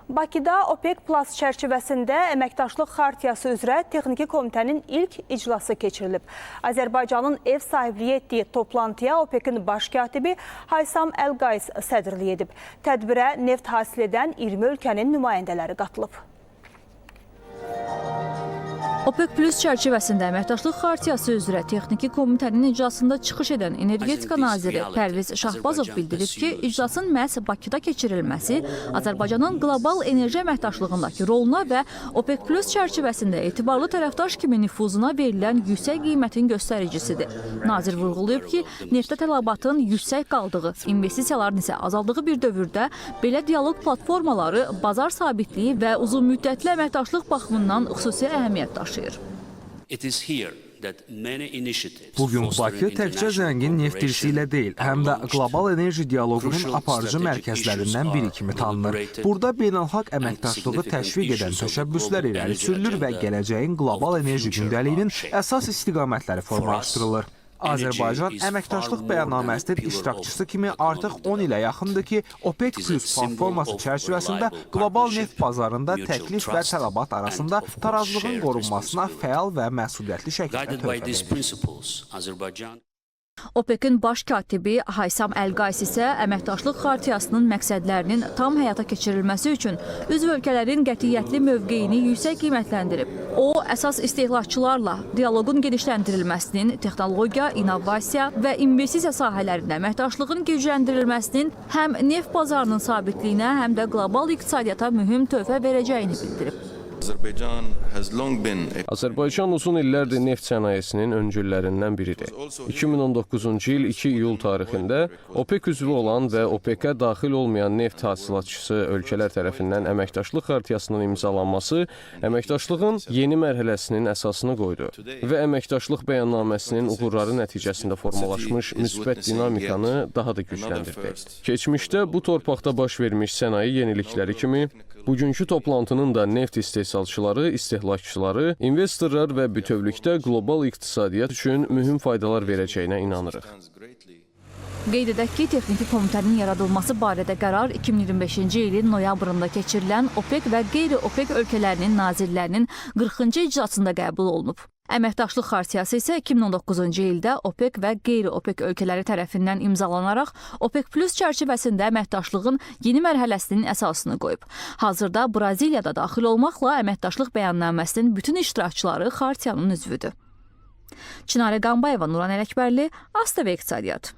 Bakıda OPEC Plus çərçivəsində əməkdaşlıq xartiyası üzrə Texniki Komitənin ilk iclası keçirilib. Azərbaycanın ev sahibliyi etdiyi toplantıya OPEC-in baş katibi Haysam Əlqays sədrlik edib. Tədbirə neft hasil edən 20 ölkənin nümayəndələri qatılıb. OPEC Plus çərçivəsində əməkdaşlıq xartiyası üzrə Texniki Komitənin iclasında çıxış edən Energetika naziri Pərviz Şahbazov bildirib ki, iclasın məhz Bakıda keçirilməsi Azərbaycanın qlobal enerji əməkdaşlığındakı roluna və OPEC Plus çərçivəsində etibarlı tərəfdaş kimi nüfuzuna verilən yüksək qiymətin göstəricisidir. Nazir vurğulayıb ki, neftə tələbatın yüksək qaldığı, investisiyaların isə azaldığı bir dövrdə belə dialoq platformaları bazar sabitliyi və uzunmüddətli əməkdaşlıq baxımından xüsusi əhəmiyyət daşıyır. Bugün Bakı təkcə zəngin neft irsi ilə deyil, həm də qlobal enerji dialoqunun aparıcı mərkəzlərindən biri kimi tanınır. Burada beynəlxalq əməkdaşlığı təşviq edən təşəbbüslər irəli sürülür və gələcəyin qlobal enerji gündəliyinin əsas istiqamətləri formalaşdırılır. Azərbaycan əməkdaşlıq bəyannaməsinin iştirakçısı kimi artıq 10 ilə yaxındır ki, OPEC Plus platforması çərçivəsində qlobal neft bazarında təklif və tələbat arasında tarazlığın qorunmasına fəal və məsuliyyətli şəkildə töhfə verir. OPEC-in baş katibi Haysam Əlqays isə əməkdaşlıq xartiyasının məqsədlərinin tam həyata keçirilməsi üçün üzv ölkələrin qətiyyətli mövqeyini yüksək qiymətləndirib. O, əsas istehlakçılarla dialoqun genişləndirilməsinin, texnologiya, innovasiya və investisiya sahələrində əməkdaşlığın gücləndirilməsinin həm neft bazarının sabitliyinə, həm də qlobal iqtisadiyyata mühüm töhfə verəcəyini bildirib. Azərbaycan uzun illərdir neft sənayesinin öncüllərindən biridir. 2019-cu il 2 iyul tarixində OPEC üzvü olan və OPEC-ə daxil olmayan neft hasilatçısı ölkələr tərəfindən əməkdaşlıq xartiyasının imzalanması əməkdaşlığın yeni mərhələsinin əsasını qoydu və əməkdaşlıq bəyannaməsinin uğurları nəticəsində formalaşmış müsbət dinamikanı daha da gücləndirdi. Keçmişdə bu torpaqda baş vermiş sənaye yenilikləri kimi, bugünkü toplantının da neft istehsalçıları, istehlakçıları, investorlar və bütövlükdə qlobal iqtisadiyyat üçün mühüm faydalar verəcəyinə inanırıq. Qeyd edək ki, Texniki Komitənin yaradılması barədə qərar 2025-ci ilin noyabrında keçirilən OPEC və qeyri-OPEC ölkələrinin nazirlərinin 40-cı iclasında qəbul olunub. Əməkdaşlıq xartiyası isə 2019-cu ildə OPEC və qeyri-OPEC ölkələri tərəfindən imzalanaraq OPEC Plus çərçivəsində əməkdaşlığın yeni mərhələsinin əsasını qoyub. Hazırda Braziliyada daxil olmaqla əməkdaşlıq bəyannaməsinin bütün iştirakçıları xartiyanın üzvüdür. Çinarə Qambayeva, Nuran Ələkbərli, ASTV İqtisadiyyat.